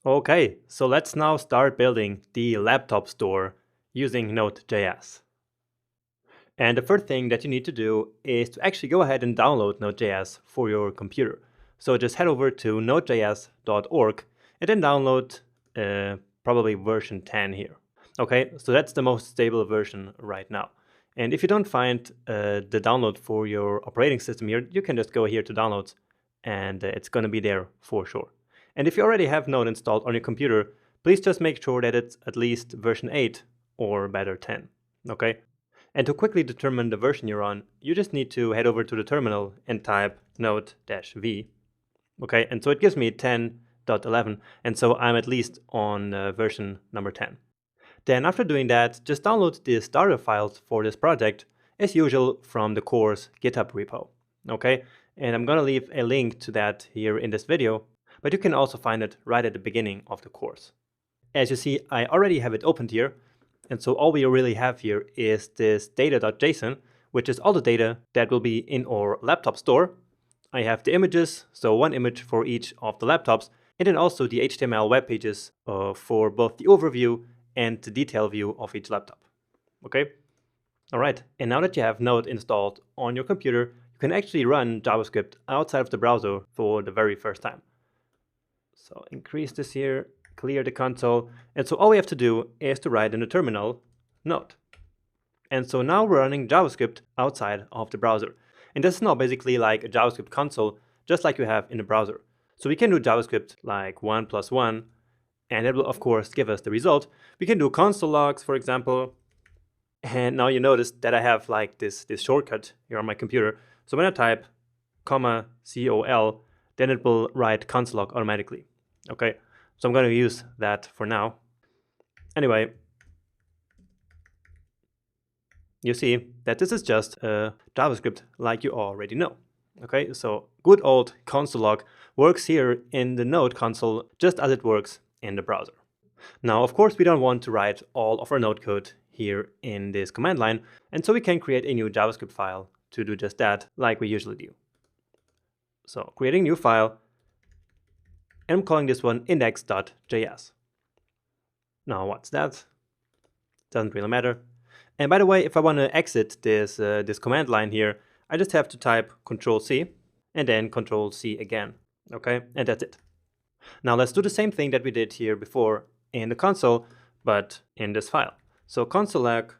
Okay, so let's now start building the laptop store using Node.js. And the first thing that you need to do is to actually go ahead and download Node.js for your computer. So just head over to nodejs.org and then download probably version 10 here. Okay, so that's the most stable version right now. And if you don't find the download for your operating system here, you can just go here to downloads and it's going to be there for sure. And if you already have Node installed on your computer, please just make sure that it's at least version 8 or better 10. Okay? And to quickly determine the version you're on, you just need to head over to the terminal and type node-v. Okay, and so it gives me 10.11, and so I'm at least on version number 10. Then after doing that, just download the starter files for this project, as usual from the course GitHub repo. Okay, and I'm gonna leave a link to that here in this video, but you can also find it right at the beginning of the course. As you see, I already have it opened here, and so all we really have here is this data.json, which is all the data that will be in our laptop store. I have the images, so one image for each of the laptops, and then also the HTML web pages for both the overview and the detail view of each laptop. Okay? All right, and now that you have Node installed on your computer, you can actually run JavaScript outside of the browser for the very first time. So increase this here, clear the console, and so all we have to do is to write in the terminal Node. And so now we're running JavaScript outside of the browser. And this is now basically like a JavaScript console, just like you have in the browser. So we can do JavaScript like 1 plus 1, and it will of course give us the result. We can do console logs, for example. And now you notice that I have like this shortcut here on my computer. So when I type col, then it will write console log automatically. Okay, so I'm going to use that for now. Anyway, you see that this is just JavaScript like you already know. Okay, so good old console log works here in the Node console just as it works in the browser. Now, of course, we don't want to write all of our Node code here in this command line, and so we can create a new JavaScript file to do just that, like we usually do. So creating a new file, and I'm calling this one index.js. Now, what's that? Doesn't really matter. And by the way, if I want to exit this command line here, I just have to type Control-C and then Control-C again. Okay, and that's it. Now let's do the same thing that we did here before in the console, but in this file. So console.log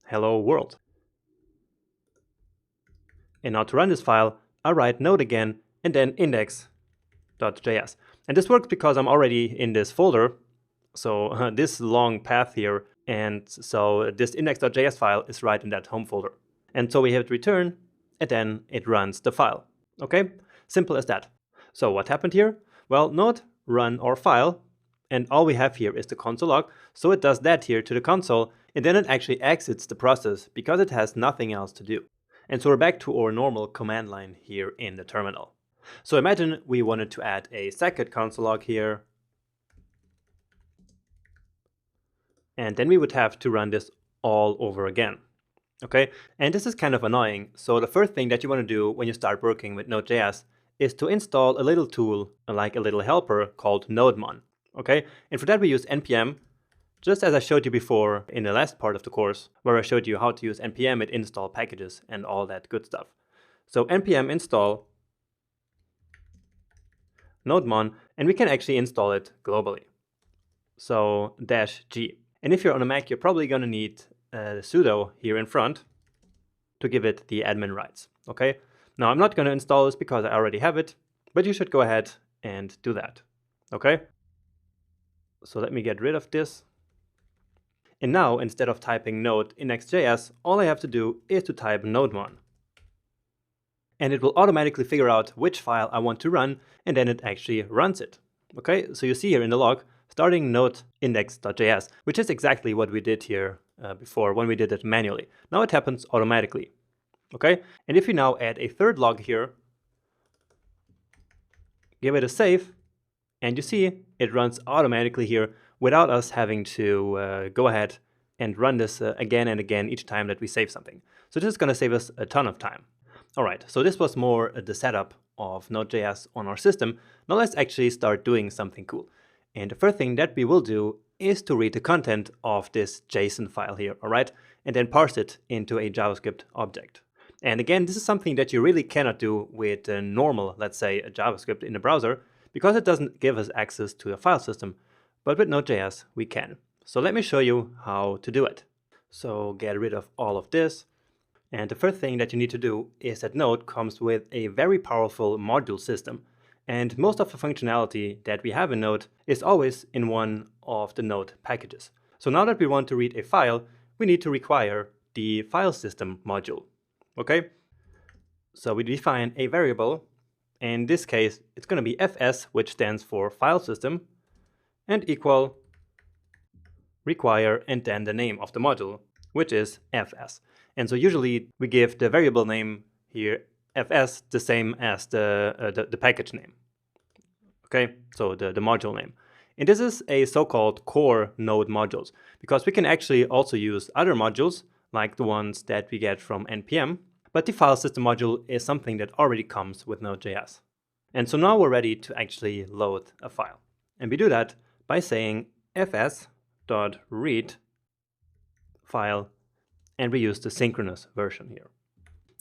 hello world. And now to run this file, I write node again and then index.js. And this works because I'm already in this folder. So this long path here, and so this index.js file is right in that home folder. And so we have to return, and then it runs the file. Okay, simple as that. So what happened here? Well, node run our file, and all we have here is the console log. So it does that here to the console, and then it actually exits the process because it has nothing else to do. And so we're back to our normal command line here in the terminal. So imagine we wanted to add a second console log here, and then we would have to run this all over again. Okay, and this is kind of annoying. So the first thing that you want to do when you start working with Node.js is to install a little tool, like a little helper called NodeMon. Okay, and for that we use npm, just as I showed you before in the last part of the course, where I showed you how to use npm and install packages and all that good stuff. So npm install NodeMon, and we can actually install it globally. So -g. And if you're on a Mac, you're probably going to need sudo here in front to give it the admin rights. Okay. Now I'm not going to install this because I already have it, but you should go ahead and do that. Okay. So let me get rid of this. And now instead of typing node index.js, all I have to do is to type nodemon. And it will automatically figure out which file I want to run, and then it actually runs it. Okay. So you see here in the log, starting node index.js, which is exactly what we did here before when we did it manually. Now it happens automatically. Okay, and if you now add a third log here, give it a save, and you see it runs automatically here without us having to go ahead and run this again and again each time that we save something. So this is going to save us a ton of time. All right, so this was more the setup of Node.js on our system, now let's actually start doing something cool. And the first thing that we will do is to read the content of this JSON file here, all right? And then parse it into a JavaScript object. And again, this is something that you really cannot do with a normal, let's say, a JavaScript in the browser, because it doesn't give us access to a file system. But with Node.js, we can. So let me show you how to do it. So get rid of all of this. And the first thing that you need to do is that Node comes with a very powerful module system. And most of the functionality that we have in Node is always in one of the Node packages. So now that we want to read a file, we need to require the file system module. Okay? So we define a variable. In this case, it's going to be fs, which stands for file system, and equal require and then the name of the module, which is fs. And so usually we give the variable name here fs the same as the package name. Okay, so the module name. And this is a so-called core Node modules, because we can actually also use other modules like the ones that we get from npm, but the file system module is something that already comes with Node.js. And so now we're ready to actually load a file. And we do that by saying fs.read file, and we use the synchronous version here.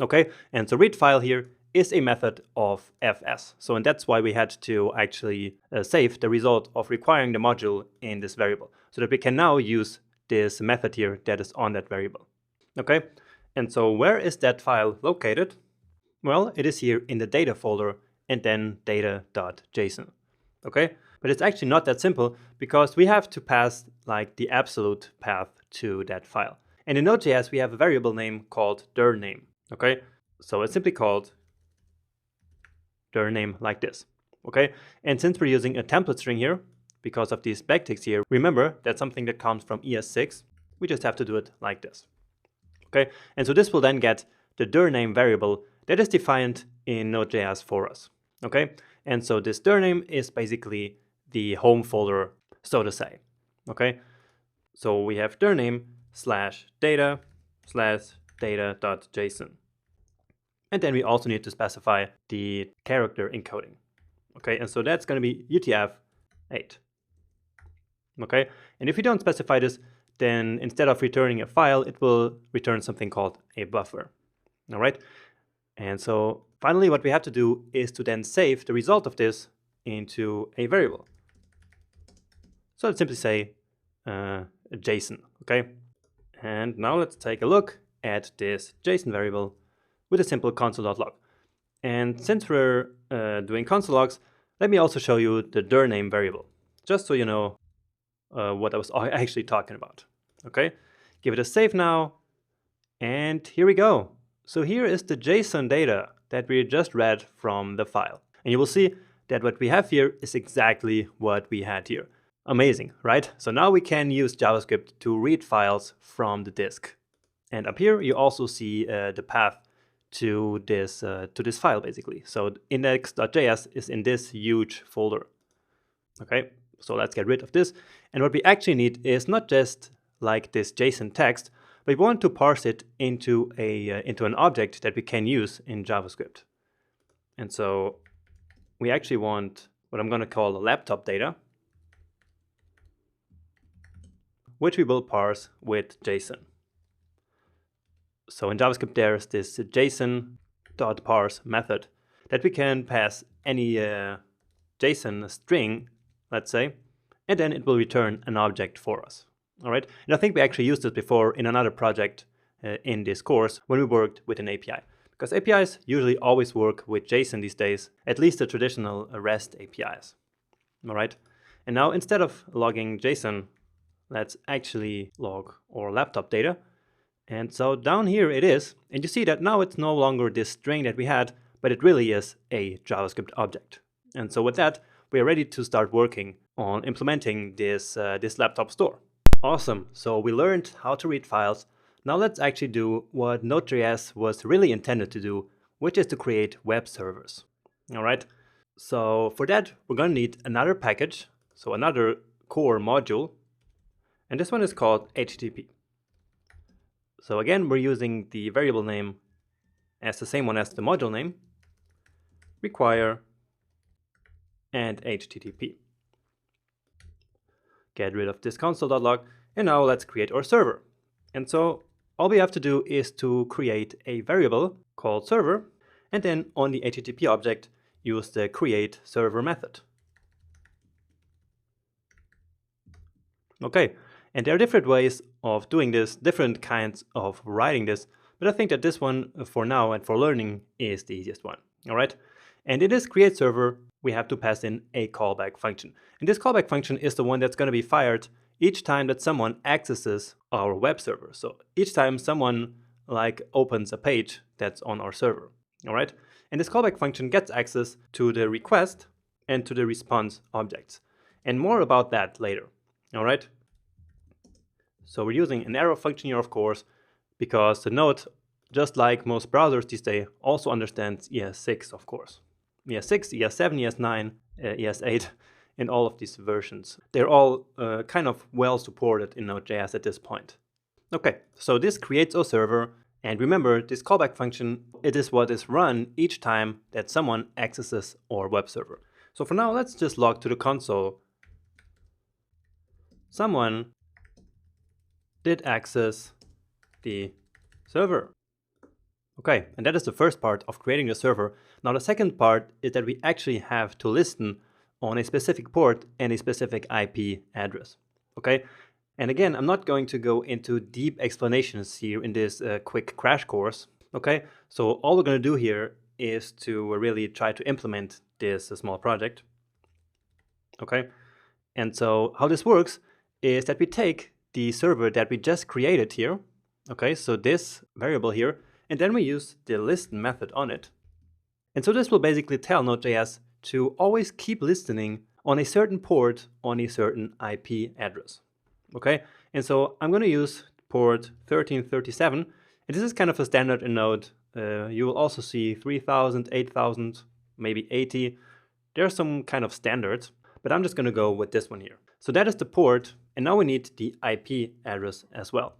Okay, and so read file here is a method of fs. So and that's why we had to actually save the result of requiring the module in this variable, so that we can now use this method here that is on that variable. Okay, and so where is that file located? Well, it is here in the data folder and then data.json. Okay, but it's actually not that simple, because we have to pass like the absolute path to that file. And in Node.js, we have a variable name called dir name. Okay, so it's simply called dir name like this. Okay, and since we're using a template string here, because of these backticks here, remember that's something that comes from ES6. We just have to do it like this. Okay, and so this will then get the dir name variable that is defined in Node.js for us. Okay, and so this dir name is basically the home folder, so to say. Okay, so we have dir name /data/data.json. And then we also need to specify the character encoding. Okay, and so that's going to be UTF-8. Okay, and if you don't specify this, then instead of returning a file, it will return something called a buffer. All right, and so finally what we have to do is to then save the result of this into a variable. So let's simply say JSON. Okay, and now let's take a look at this JSON variable with a simple console.log. And since we're doing console logs, let me also show you the dir name variable, just so you know what I was actually talking about. Okay, give it a save now, and here we go. So here is the JSON data that we just read from the file. And you will see that what we have here is exactly what we had here. Amazing, right? So now we can use JavaScript to read files from the disk. And up here you also see the path to this file basically. So index.js is in this huge folder. Okay, so let's get rid of this. And what we actually need is not just like this JSON text, but we want to parse it into an object that we can use in JavaScript. And so we actually want what I'm going to call laptop data, which we will parse with JSON. So in JavaScript, there's this JSON.parse method that we can pass any JSON string, let's say, and then it will return an object for us. All right, and I think we actually used this before in another project in this course when we worked with an API, because APIs usually always work with JSON these days, at least the traditional REST APIs. All right, and now instead of logging JSON, let's actually log our laptop data. And so down here it is, and you see that now it's no longer this string that we had, but it really is a JavaScript object. And so with that, we are ready to start working on implementing this laptop store. Awesome, so we learned how to read files. Now let's actually do what Node.js was really intended to do, which is to create web servers. All right, so for that, we're going to need another package, so another core module, and this one is called HTTP. So again, we're using the variable name as the same one as the module name, require and HTTP. Get rid of this console.log, and now let's create our server. And so all we have to do is to create a variable called server, and then on the HTTP object use the create server method. Okay, and there are different ways of doing this, different kinds of writing this, but I think that this one for now and for learning is the easiest one. All right, and in this create server we have to pass in a callback function, and this callback function is the one that's going to be fired each time that someone accesses our web server. So each time someone opens a page that's on our server. All right, and this callback function gets access to the request and to the response objects, and more about that later. All right, so we're using an arrow function here, of course, because the Node, just like most browsers these days, also understands ES6, of course. ES6, ES7, ES9, ES8, in all of these versions. They're all kind of well supported in Node.js at this point. Okay, so this creates a server, and remember, this callback function, it is what is run each time that someone accesses our web server. So for now, let's just log to the console. Someone did access the server. Okay, and that is the first part of creating the server. Now the second part is that we actually have to listen on a specific port and a specific IP address. Okay, and again, I'm not going to go into deep explanations here in this quick crash course. Okay, so all we're going to do here is to really try to implement this small project. Okay, and so how this works is that we take the server that we just created here, okay, so this variable here, and then we use the listen method on it. And so this will basically tell Node.js to always keep listening on a certain port on a certain IP address. Okay, and so I'm going to use port 1337, and this is kind of a standard in Node. You will also see 3000, 8000, maybe 80. There's some kind of standards, but I'm just going to go with this one here. So that is the port, and now we need the IP address as well.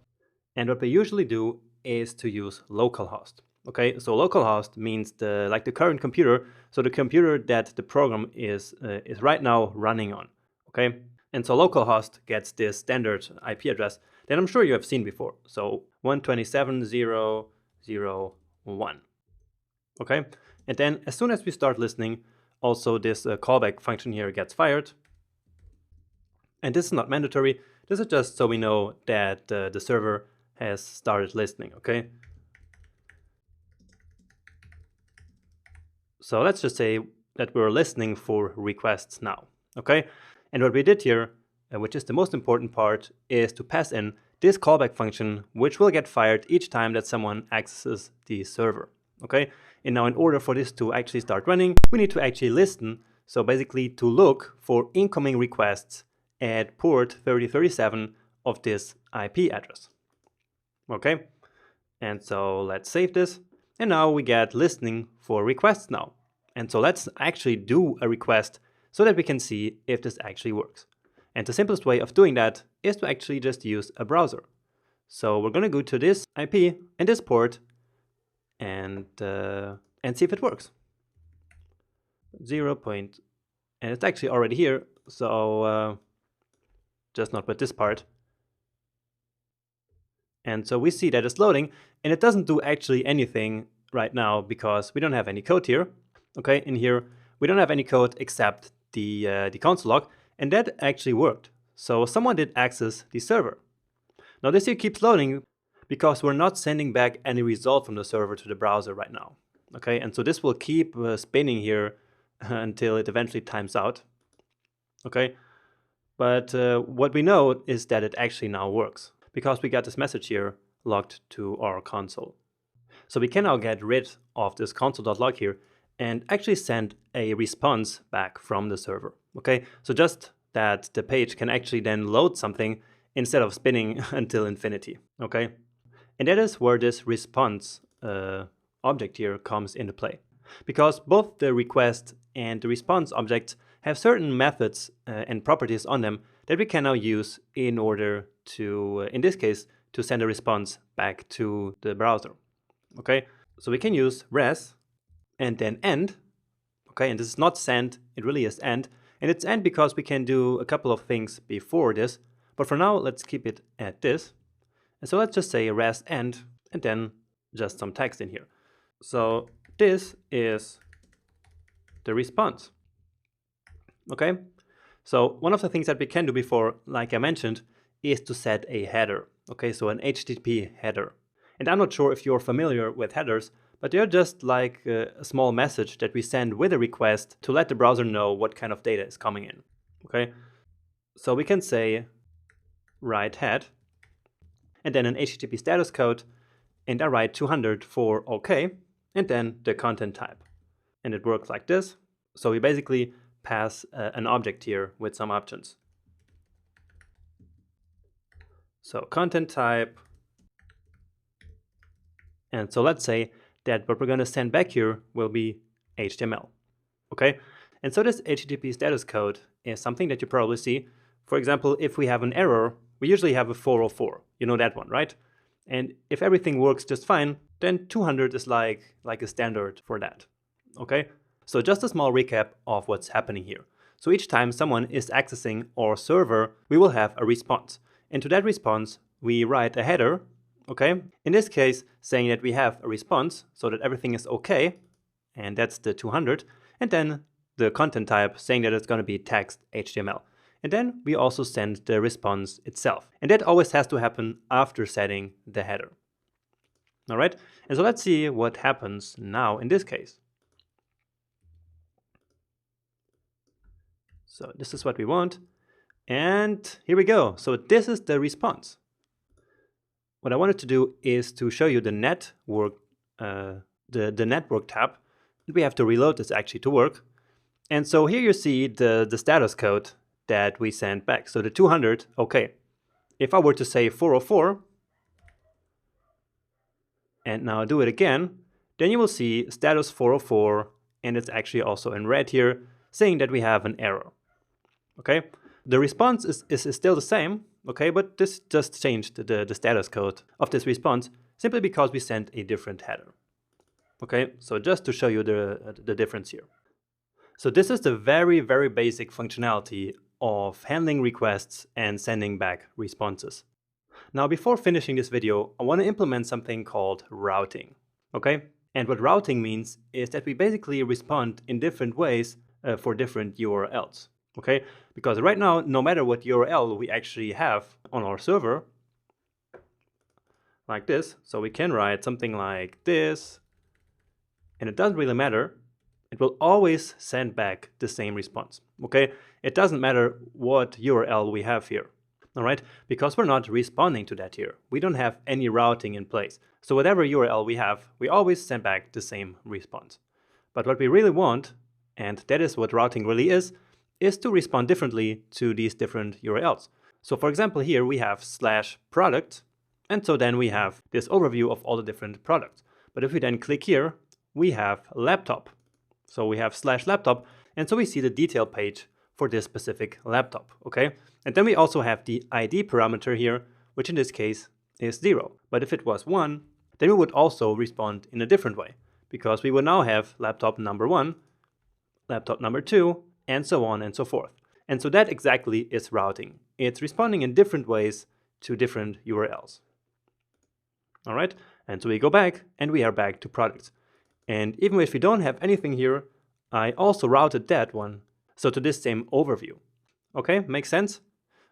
And what we usually do is to use localhost. Okay, so localhost means the current computer, so the computer that the program is right now running on. Okay, and so localhost gets this standard IP address that I'm sure you have seen before. So 127.0.0.1. Okay, and then as soon as we start listening, also this callback function here gets fired. And this is not mandatory. This is just so we know that the server has started listening. Okay. So let's just say that we're listening for requests now, okay? And what we did here, which is the most important part, is to pass in this callback function, which will get fired each time that someone accesses the server, okay? And now in order for this to actually start running, we need to actually listen, so basically to look for incoming requests at port 3037 of this IP address, okay? And so let's save this. And now we get listening for requests now. And so let's actually do a request so that we can see if this actually works. And the simplest way of doing that is to actually just use a browser. So we're going to go to this IP and this port and see if it works. 0. And it's actually already here. So just not with this part. And so we see that it's loading, and it doesn't do actually anything right now because we don't have any code here. Okay, in here we don't have any code except the console log, and that actually worked. So someone did access the server. Now this here keeps loading because we're not sending back any result from the server to the browser right now. Okay, and so this will keep spinning here until it eventually times out. Okay, but what we know is that it actually now works, because we got this message here logged to our console. So we can now get rid of this console.log here and actually send a response back from the server. Okay, so just that the page can actually then load something instead of spinning until infinity. Okay, and that is where this response object here comes into play, because both the request and the response objects have certain methods and properties on them that we can now use in order to, in this case, to send a response back to the browser. Okay, so we can use res and then end Okay, and this is not send, it really is end. And it's end because we can do a couple of things before this. But for now, let's keep it at this. And so let's just say res end, and then just some text in here. So this is the response. Okay, so one of the things that we can do before, like I mentioned, is to set a header. Okay, so an HTTP header. And I'm not sure if you're familiar with headers, but they're just like a small message that we send with a request to let the browser know what kind of data is coming in. Okay, so we can say write head, and then an HTTP status code, and I write 200 for OK, and then the content type. And it works like this. So we basically pass an object here with some options. So content type. And so let's say that what we're going to send back here will be HTML. Okay? And so this HTTP status code is something that you probably see. For example, if we have an error, we usually have a 404. You know that one, right? And if everything works just fine, then 200 is like a standard for that. Okay? So just a small recap of what's happening here. So each time someone is accessing our server, we will have a response. And to that response, we write a header, okay? In this case, saying that we have a response so that everything is okay, and that's the 200. And then the content type saying that it's going to be text HTML. And then we also send the response itself. And that always has to happen after setting the header. All right? And so let's see what happens now in this case. So this is what we want. And here we go. So this is the response. What I wanted to do is to show you the network, the network tab. We have to reload this actually to work. And so here you see the status code that we sent back. So the 200, okay. If I were to say 404, and now do it again, then you will see status 404, and it's actually also in red here, saying that we have an error. Okay, the response is still the same, okay, but this just changed the status code of this response simply because we sent a different header. Okay, so just to show you the difference here. So this is the very, very basic functionality of handling requests and sending back responses. Now, before finishing this video, I want to implement something called routing, okay? And what routing means is that we basically respond in different ways for different URLs. Okay, because right now, no matter what URL we actually have on our server, like this, so we can write something like this, and it doesn't really matter, it will always send back the same response. Okay, it doesn't matter what URL we have here, all right, because we're not responding to that here. We don't have any routing in place. So whatever URL we have, we always send back the same response. But what we really want, and that is what routing really is to respond differently to these different URLs. So for example, here we have /product, and so then we have this overview of all the different products. But if we then click here, we have laptop. So we have /laptop, and so we see the detail page for this specific laptop, okay? And then we also have the ID parameter here, which in this case is 0. But if it was 1, then we would also respond in a different way, because we would now have laptop number 1, laptop number 2, and so on and so forth. And so that exactly is routing. It's responding in different ways to different URLs. All right, and so we go back and we are back to products. And even if we don't have anything here, I also routed that one, so to this same overview. Okay, makes sense?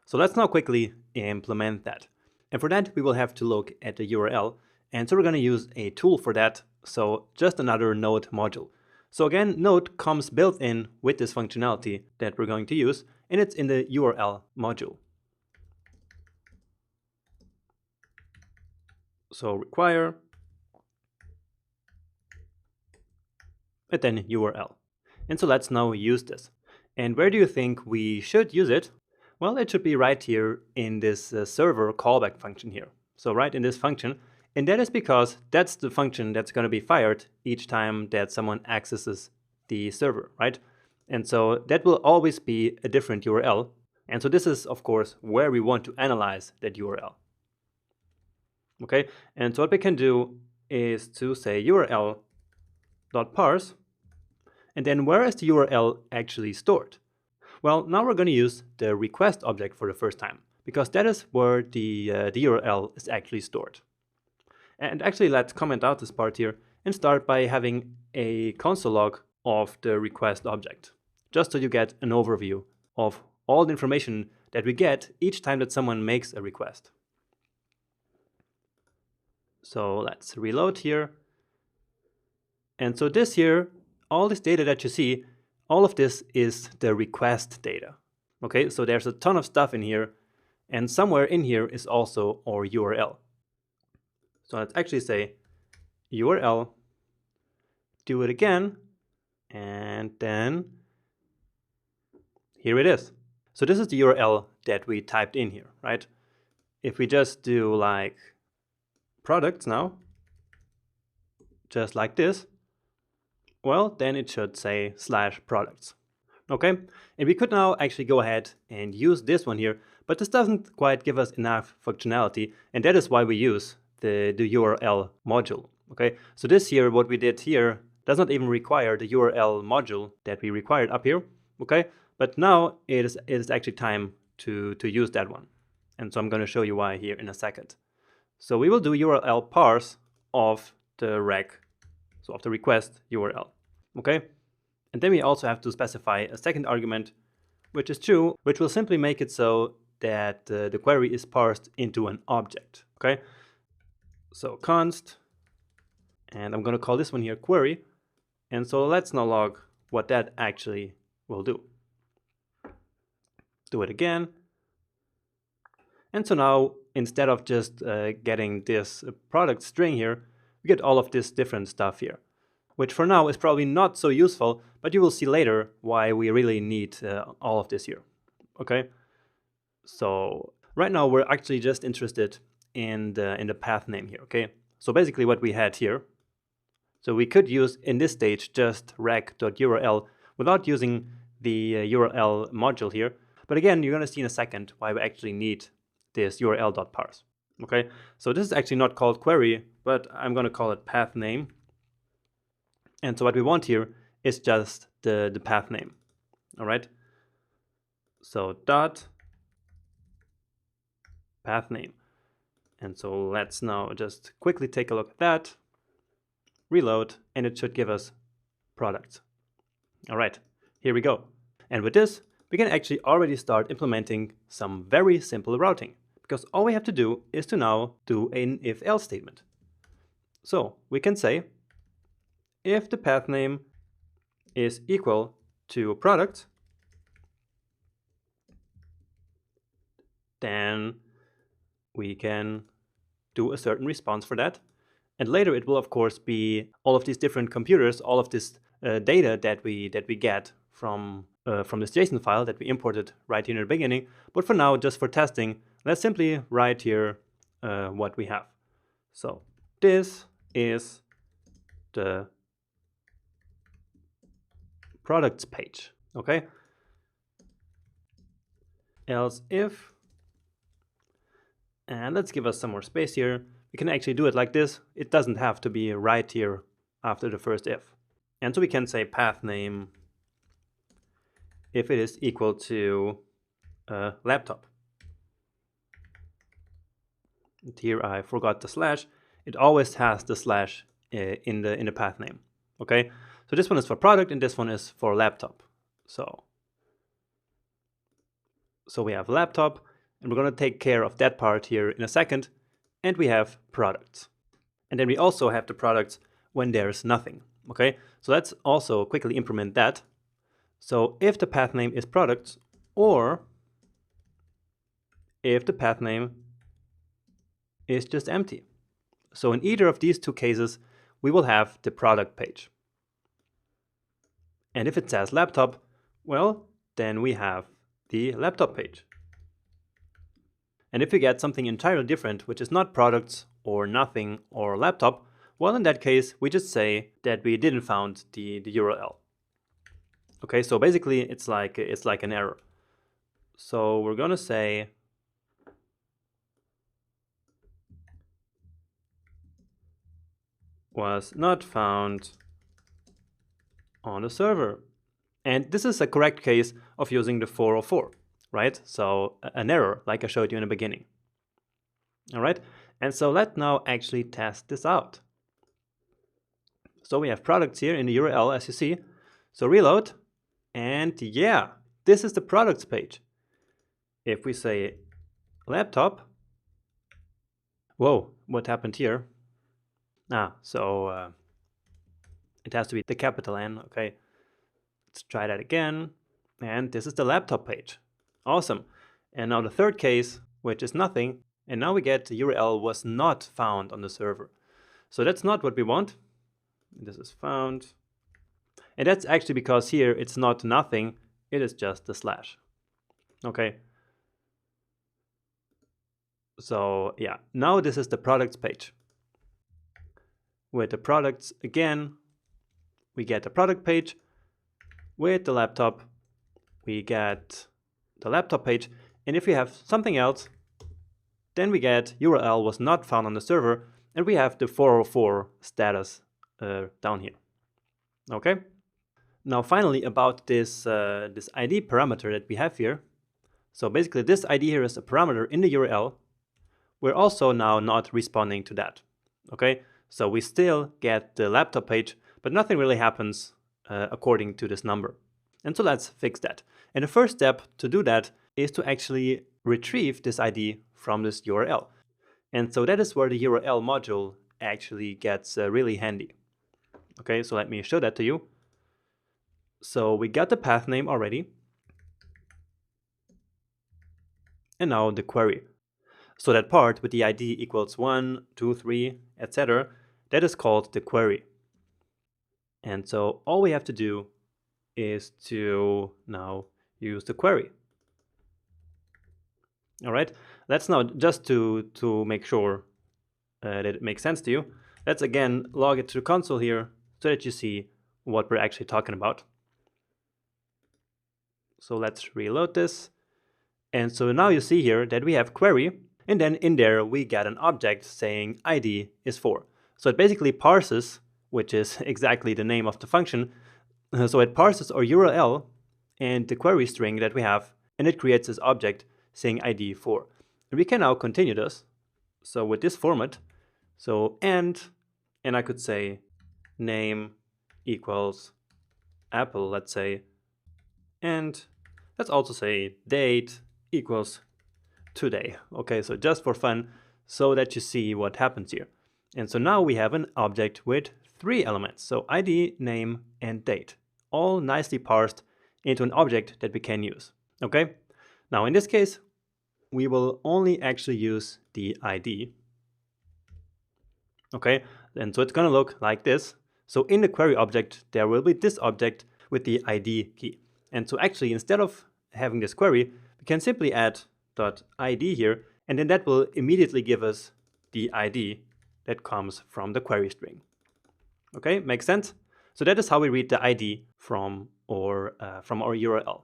So let's now quickly implement that. And for that, we will have to look at the URL. And so we're going to use a tool for that. So just another Node module. So again, Node comes built in with this functionality that we're going to use, and it's in the URL module. So require, and then URL. And so let's now use this. And where do you think we should use it? Well, it should be right here in this server callback function here. So right in this function. And that is because that's the function that's going to be fired each time that someone accesses the server, right? And so that will always be a different URL. And so this is, of course, where we want to analyze that URL. Okay, and so what we can do is to say URL.parse, And then where is the URL actually stored? Well, now we're going to use the request object for the first time, because that is where the URL is actually stored. And actually, let's comment out this part here and start by having a console log of the request object, just so you get an overview of all the information that we get each time that someone makes a request. So let's reload here. And so this here, all this data that you see, all of this is the request data. Okay, so there's a ton of stuff in here, and somewhere in here is also our URL. So let's actually say URL, do it again, and then here it is. So this is the URL that we typed in here, right? If we just do like products now, just like this, well, then it should say /products. Okay, and we could now actually go ahead and use this one here, but this doesn't quite give us enough functionality, and that is why we use the URL module. Okay, so this here, what we did here, does not even require the URL module that we required up here. Okay, but now it is actually time to use that one, and so I'm going to show you why here in a second. So we will do URL parse of the rec, so of the request URL. Okay, and then we also have to specify a second argument, which is true, which will simply make it so that the query is parsed into an object. Okay, so const, and I'm going to call this one here query, and so let's now log what that actually will do. Do it again, and so now instead of just getting this product string here, we get all of this different stuff here, which for now is probably not so useful, but you will see later why we really need all of this here. Okay, so right now we're actually just interested in the path name here. Okay, so basically what we had here, so we could use in this stage just rec.url without using the URL module here, but again you're going to see in a second why we actually need this url.parse. Okay, so this is actually not called query, but I'm going to call it path name. And so what we want here is just the path name. All right, so dot path name. And so let's now just quickly take a look at that, reload, and it should give us products. All right, here we go. And with this, we can actually already start implementing some very simple routing, because all we have to do is to now do an if-else statement. So we can say, if the path name is equal to product, then we can do a certain response for that. And later it will of course be all of these different computers, all of this data that we get from this JSON file that we imported right here in the beginning. But for now, just for testing, let's simply write here what we have. So this is the products page. Okay. Else if, and let's give us some more space here. We can actually do it like this. It doesn't have to be right here after the first if. And so we can say path name if it is equal to laptop. And here I forgot the slash. It always has the slash in the path name. Okay, so this one is for product and this one is for laptop. So we have laptop, and we're going to take care of that part here in a second. And we have products. And then we also have the products when there's nothing. Okay, so let's also quickly implement that. So if the path name is products, or if the path name is just empty. So in either of these two cases, we will have the product page. And if it says laptop, well, then we have the laptop page. And if we get something entirely different, which is not products or nothing or laptop, well, in that case, we just say that we didn't found the URL. Okay, so basically it's like an error. So we're gonna say was not found on the server. And this is a correct case of using the 404, right? So an error, like I showed you in the beginning. All right, and so let's now actually test this out. So we have products here in the URL, as you see. So reload, and yeah, this is the products page. If we say laptop, whoa, what happened here? So it has to be the capital N, okay. Let's try that again, and this is the laptop page. Awesome. And now the third case, which is nothing, and now we get the URL was not found on the server. So that's not what we want. This is found. And that's actually because here it's not nothing, it is just the slash. Okay. So yeah, now this is the products page. With the products again, we get the product page. With the laptop, we get the laptop page. And if we have something else, then we get URL was not found on the server, and we have the 404 status down here. Okay. Now finally about this ID parameter that we have here. So basically this ID here is a parameter in the URL. We're also now not responding to that. Okay. So we still get the laptop page, but nothing really happens according to this number. And so let's fix that. And the first step to do that is to actually retrieve this ID from this URL. And so that is where the URL module actually gets really handy. Okay, so let me show that to you. So we got the path name already. And now the query. So that part with the ID equals 1, 2, 3, etc., that is called the query. And so all we have to do is to now use the query. All right, let's now, just to make sure that it makes sense to you, let's again log it to the console here so that you see what we're actually talking about. So let's reload this. And so now you see here that we have query, and then in there we get an object saying ID is 4. So it basically parses, which is exactly the name of the function. So it parses our URL and the query string that we have, and it creates this object saying ID 4. And we can now continue this. So with this format, so and I could say name equals Apple, let's say, and let's also say date equals today. Okay, so just for fun, so that you see what happens here. And so now we have an object with 3 elements. So ID, name, and date, all nicely parsed into an object that we can use. Okay, now in this case, we will only actually use the ID. Okay, and so it's gonna look like this. So in the query object, there will be this object with the ID key. And so actually, instead of having this query, we can simply add .id here, and then that will immediately give us the ID that comes from the query string. Okay, makes sense? So that is how we read the ID from our URL.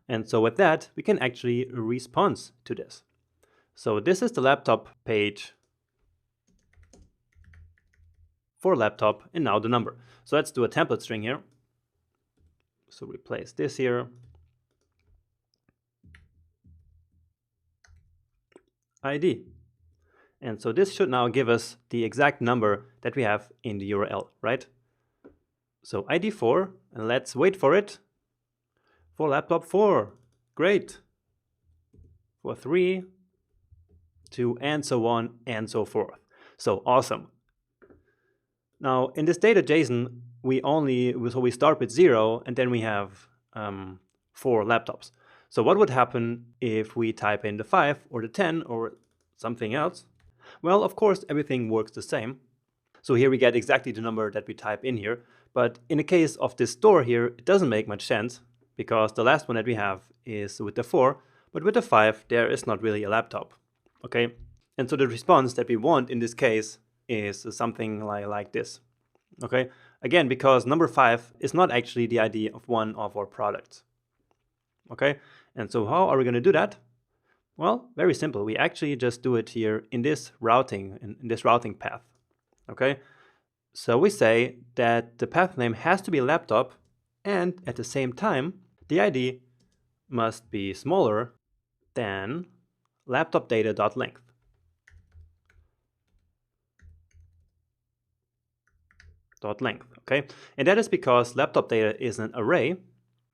And so with that, we can actually respond to this. So this is the laptop page for laptop, and now the number. So let's do a template string here. So replace this here. ID. And so this should now give us the exact number that we have in the URL, right? So ID 4, and let's wait for it. For laptop 4, great. For 3, 2, and so on and so forth. So awesome. Now in this data JSON, we start with 0, and then we have 4 laptops. So what would happen if we type in the 5 or the 10 or something else? Well, of course, everything works the same. So here we get exactly the number that we type in here. But in the case of this store here, it doesn't make much sense because the last one that we have is with the 4, but with the 5, there is not really a laptop. Okay, and so the response that we want in this case is something like this. Okay, again, because number 5 is not actually the ID of one of our products. Okay, and so how are we going to do that? Well, very simple. We actually just do it here in this routing, in this routing path. Okay, so we say that the path name has to be laptop, And at the same time, the ID must be smaller than laptop data.length. .length, okay? And that is because laptop data is an array,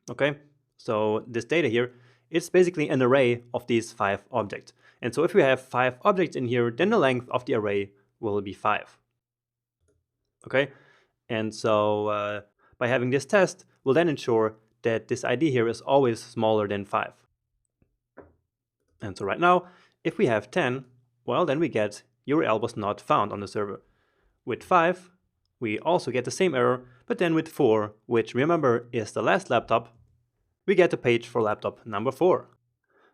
okay? So this data here, it's basically an array of these 5 objects. And so if we have 5 objects in here, then the length of the array will be 5. Okay? And so by having this test, we'll then ensure that this ID here is always smaller than 5. And so right now, if we have 10, well, then we get URL was not found on the server. With 5, we also get the same error, but then with 4, which remember is the last laptop, we get a page for laptop number 4.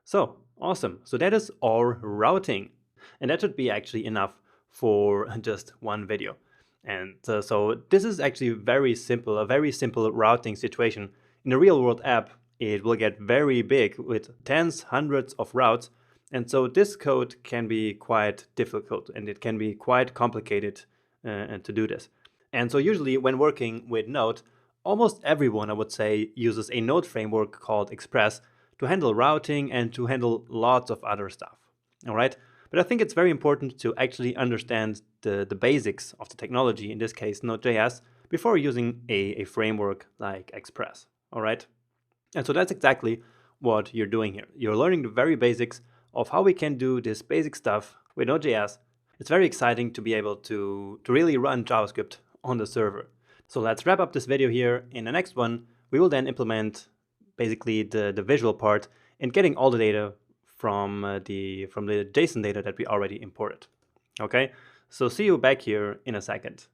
So, awesome. So that is our routing. And that should be actually enough for just one video. And so this is actually very simple, a very simple routing situation. In a real world app, it will get very big with tens, hundreds of routes. And so this code can be quite difficult and it can be quite complicated to do this. And so usually when working with Node, almost everyone, I would say, uses a Node framework called Express to handle routing and to handle lots of other stuff. All right? But I think it's very important to actually understand the basics of the technology, in this case Node.js, before using a framework like Express. All right? And so that's exactly what you're doing here. You're learning the very basics of how we can do this basic stuff with Node.js. It's very exciting to be able to really run JavaScript on the server. So let's wrap up this video here. In the next one, we will then implement basically the visual part and getting all the data from the JSON data that we already imported. Okay, so see you back here in a second.